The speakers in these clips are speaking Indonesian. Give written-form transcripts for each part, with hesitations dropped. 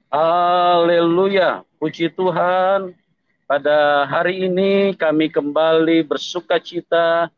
Haleluya, puji Tuhan. Pada hari ini kami kembali bersuka cita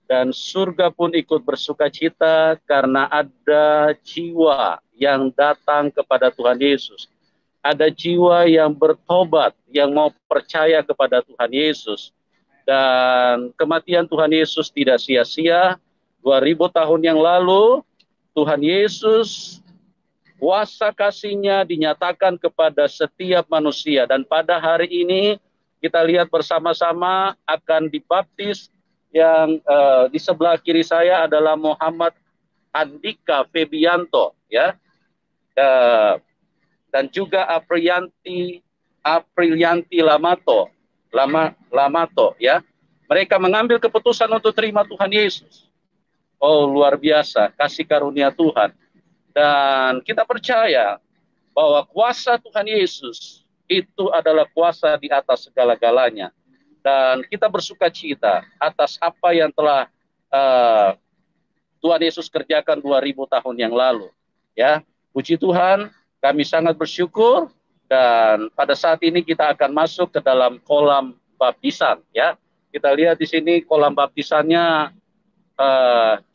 dan surga pun ikut bersuka cita karena ada jiwa yang datang kepada Tuhan Yesus. Ada jiwa yang bertobat, yang mau percaya kepada Tuhan Yesus. Dan kematian Tuhan Yesus tidak sia-sia. 2000 tahun yang lalu Tuhan Yesus, kuasa kasih-Nya dinyatakan kepada setiap manusia. Dan pada hari ini kita lihat bersama-sama akan dibaptis yang di sebelah kiri saya adalah Muhammad Andika Febianto, ya, dan juga Aprilianti Lamato, ya. Mereka mengambil keputusan untuk terima Tuhan Yesus. Oh, luar biasa kasih karunia Tuhan. Dan kita percaya bahwa kuasa Tuhan Yesus itu adalah kuasa di atas segala-galanya. Dan kita bersuka cita atas apa yang telah Tuhan Yesus kerjakan 2000 tahun yang lalu. Ya, puji Tuhan, kami sangat bersyukur dan pada saat ini kita akan masuk ke dalam kolam baptisan. Ya, kita lihat di sini kolam baptisannya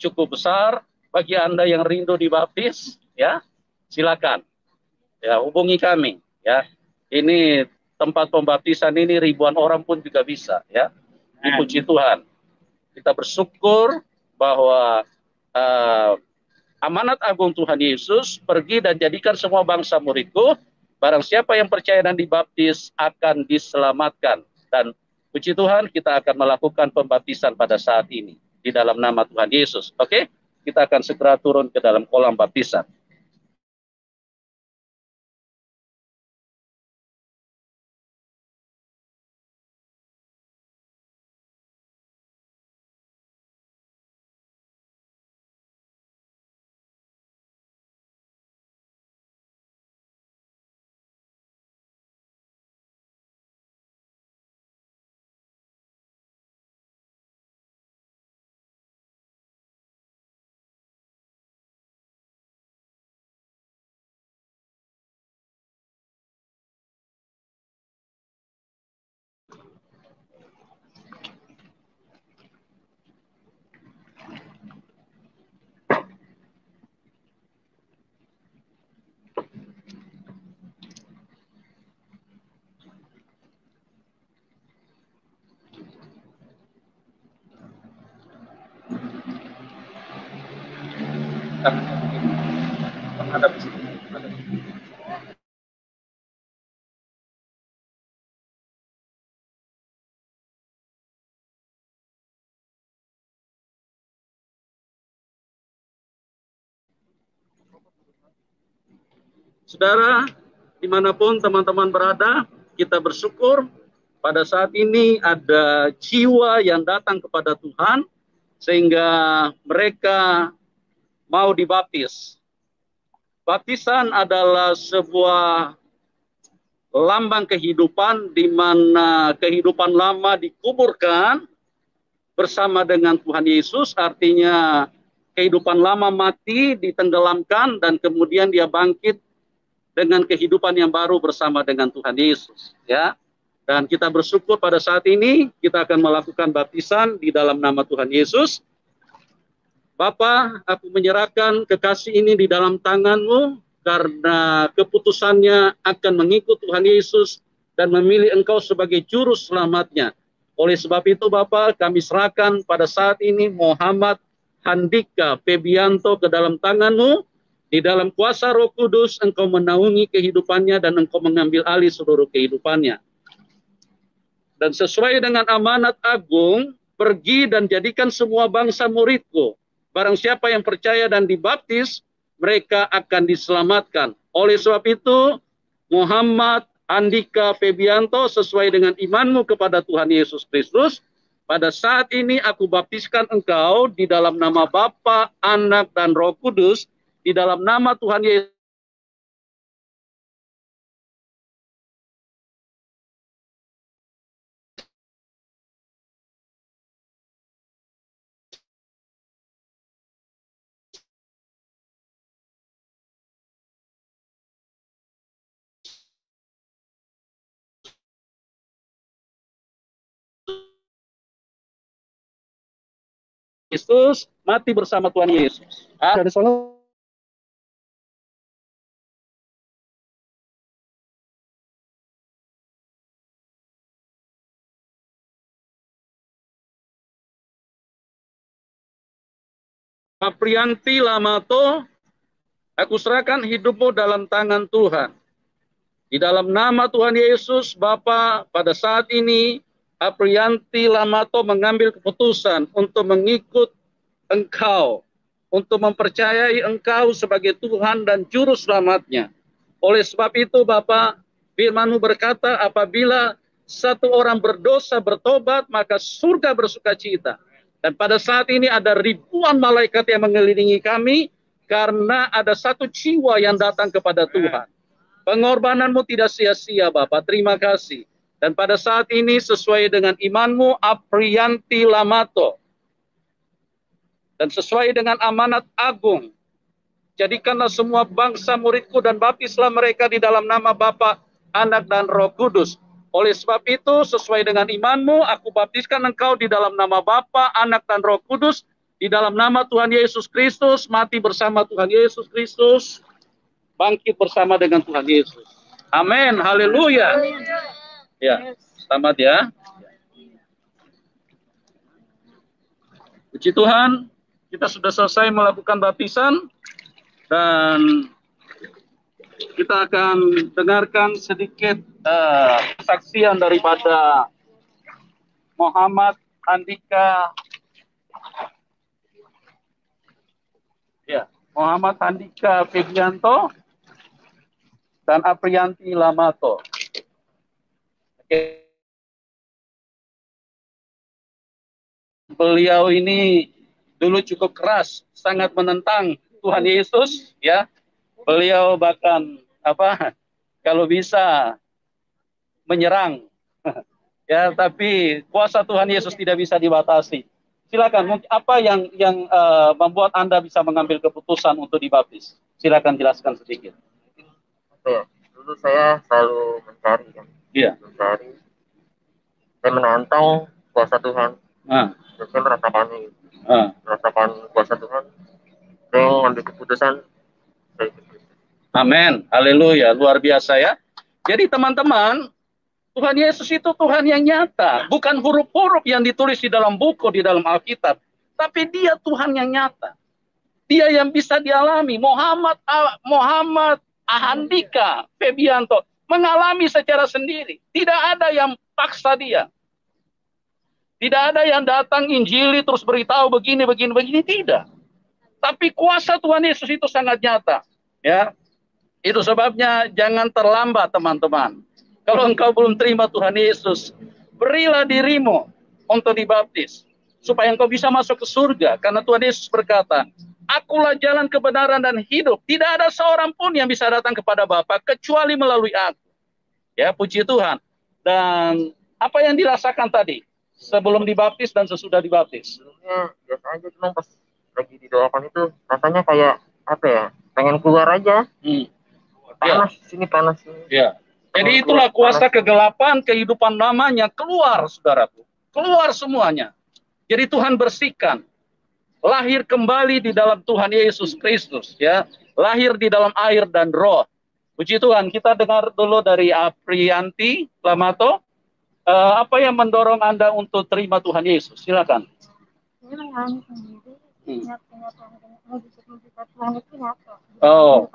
cukup besar. Bagi Anda yang rindu dibaptis, ya, silakan. Ya, hubungi kami. Ya, ini tempat pembaptisan ini ribuan orang pun juga bisa. Ya, dipuji Tuhan. Kita bersyukur bahwa uh, amanat agung Tuhan Yesus, pergi dan jadikan semua bangsa muridku. Barang siapa yang percaya dan dibaptis akan diselamatkan. Dan puji Tuhan, kita akan melakukan pembaptisan pada saat ini di dalam nama Tuhan Yesus. Oke, kita akan segera turun ke dalam kolam baptisan. Saudara, dimanapun teman-teman berada, kita bersyukur pada saat ini ada jiwa yang datang kepada Tuhan, sehingga mereka mau dibaptis. Baptisan adalah sebuah lambang kehidupan di mana kehidupan lama dikuburkan bersama dengan Tuhan Yesus, artinya kehidupan lama mati, ditenggelamkan, dan kemudian dia bangkit dengan kehidupan yang baru bersama dengan Tuhan Yesus. Ya, dan kita bersyukur pada saat ini kita akan melakukan baptisan di dalam nama Tuhan Yesus. Bapa, aku menyerahkan kekasih ini di dalam tangan-Mu karena keputusannya akan mengikut Tuhan Yesus dan memilih Engkau sebagai juru selamatnya. Oleh sebab itu Bapa, kami serahkan pada saat ini Muhammad Handika Febianto ke dalam tangan-Mu. Di dalam kuasa Roh Kudus Engkau menaungi kehidupannya dan Engkau mengambil alih seluruh kehidupannya. Dan sesuai dengan amanat agung, pergi dan jadikan semua bangsa muridku. Barang siapa yang percaya dan dibaptis, mereka akan diselamatkan. Oleh sebab itu, Muhammad Andika Febianto, sesuai dengan imanmu kepada Tuhan Yesus Kristus, pada saat ini aku baptiskan engkau di dalam nama Bapa, Anak, dan Roh Kudus, di dalam nama Tuhan Yesus Yesus, mati bersama Tuhan Yesus. Dari Solo. Aprianti Lamato, aku serahkan hidupmu dalam tangan Tuhan. Di dalam nama Tuhan Yesus, Bapa, pada saat ini Aprianti Lamato mengambil keputusan untuk mengikut Engkau, untuk mempercayai Engkau sebagai Tuhan dan Juru Selamatnya. Oleh sebab itu, Bapa, firman-Mu berkata, apabila satu orang berdosa bertobat, maka surga bersukacita. Dan pada saat ini ada ribuan malaikat yang mengelilingi kami, karena ada satu jiwa yang datang kepada Tuhan. Pengorbanan-Mu tidak sia-sia, Bapak. Terima kasih. Dan pada saat ini sesuai dengan iman-Mu, Aprianti Lamato, dan sesuai dengan amanat agung, jadikanlah semua bangsa muridku dan baptislah mereka di dalam nama Bapa, Anak, dan Roh Kudus. Oleh sebab itu, sesuai dengan iman-Mu, aku baptiskan engkau di dalam nama Bapa, Anak, dan Roh Kudus, di dalam nama Tuhan Yesus Kristus, mati bersama Tuhan Yesus Kristus, bangkit bersama dengan Tuhan Yesus. Amin, haleluya. Ya, selamat ya. Puji Tuhan, kita sudah selesai melakukan baptisan, dan kita akan dengarkan sedikit kesaksian daripada Muhammad Handika, ya, Muhammad Handika Febianto dan Aprianti Lamato. Oke. Beliau ini dulu cukup keras, sangat menentang Tuhan Yesus, ya. Beliau bahkan kalau bisa menyerang, ya. Tapi kuasa Tuhan Yesus tidak bisa dibatasi. Silakan, apa yang membuat Anda bisa mengambil keputusan untuk dibaptis? Silakan jelaskan sedikit. Ya, dulu saya selalu mencari, kan. Iya. Mencari, saya menantang kuasa Tuhan. Saya merasakan kuasa Tuhan. Saya mengambil keputusan. Amin, haleluya, luar biasa ya. Jadi teman-teman, Tuhan Yesus itu Tuhan yang nyata, bukan huruf-huruf yang ditulis di dalam buku, di dalam Alkitab, tapi Dia Tuhan yang nyata. Dia yang bisa dialami. Muhammad Handika Febianto mengalami secara sendiri. Tidak ada yang paksa dia. Tidak ada yang datang injili terus beritahu begini, tidak. Tapi kuasa Tuhan Yesus itu sangat nyata. Ya, itu sebabnya jangan terlambat, teman-teman. Kalau engkau belum terima Tuhan Yesus, berilah dirimu untuk dibaptis, supaya engkau bisa masuk ke surga. Karena Tuhan Yesus berkata, akulah jalan kebenaran dan hidup. Tidak ada seorang pun yang bisa datang kepada Bapa kecuali melalui aku. Ya, puji Tuhan. Dan apa yang dirasakan tadi sebelum dibaptis dan sesudah dibaptis? Sebelumnya biasa aja, cuma pas lagi didoakan itu rasanya kayak pengen keluar aja. Panas, ya. Sini panas sini. Ya. Jadi itulah kuasa kegelapan kehidupan lamanya keluar, saudaraku. Keluar semuanya. Jadi Tuhan bersihkan. Lahir kembali di dalam Tuhan Yesus Kristus, ya. Lahir di dalam air dan roh. Puji Tuhan, kita dengar dulu dari Aprianti Lamato. Apa yang mendorong Anda untuk terima Tuhan Yesus? Silakan. Saya mengalami sendiri. Tuhan itu nyata. Oh,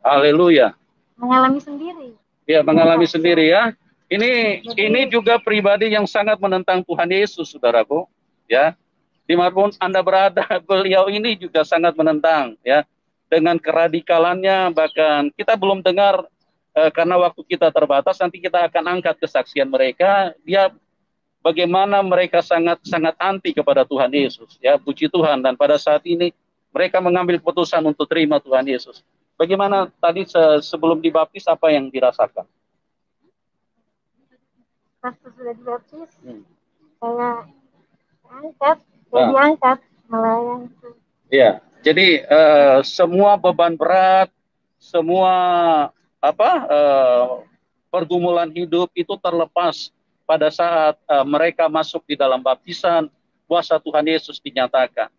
haleluya. Mengalami sendiri. Ya, mengalami sendiri ya. Ini juga pribadi yang sangat menentang Tuhan Yesus, saudaraku. Ya, dimanapun Anda berada, beliau ini juga sangat menentang, ya. Dengan keradikalannya, bahkan kita belum dengar karena waktu kita terbatas. Nanti kita akan angkat kesaksian mereka. Dia bagaimana mereka sangat anti kepada Tuhan Yesus. Ya, puji Tuhan. Dan pada saat ini mereka mengambil keputusan untuk terima Tuhan Yesus. Bagaimana tadi sebelum dibaptis, apa yang dirasakan? Pas sudah dibaptis, saya diangkat melayani. Iya, jadi semua beban berat, semua pergumulan hidup itu terlepas pada saat mereka masuk di dalam baptisan. kuasa Tuhan Yesus dinyatakan.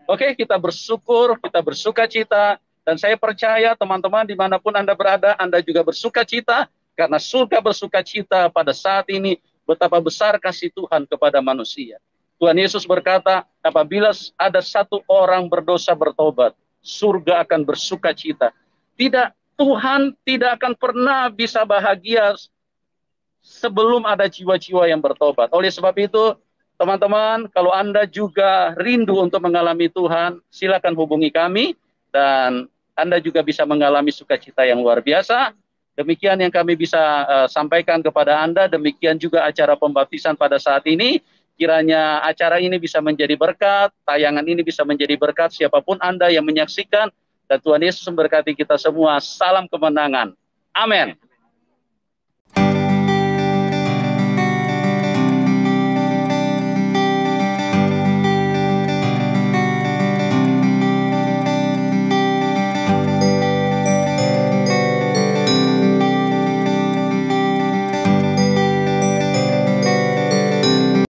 Oke, kita bersyukur, kita bersuka cita, dan saya percaya teman-teman dimanapun Anda berada, Anda juga bersuka cita, karena surga bersuka cita pada saat ini, betapa besar kasih Tuhan kepada manusia. Tuhan Yesus berkata, apabila ada satu orang berdosa bertobat, surga akan bersuka cita. Tuhan tidak akan pernah bisa bahagia sebelum ada jiwa-jiwa yang bertobat. Oleh sebab itu, teman-teman, kalau Anda juga rindu untuk mengalami Tuhan, silakan hubungi kami, dan Anda juga bisa mengalami sukacita yang luar biasa. Demikian yang kami bisa sampaikan kepada Anda, demikian juga acara pembaptisan pada saat ini. Kiranya acara ini bisa menjadi berkat, tayangan ini bisa menjadi berkat siapapun Anda yang menyaksikan, dan Tuhan Yesus memberkati kita semua. Salam kemenangan. Amin.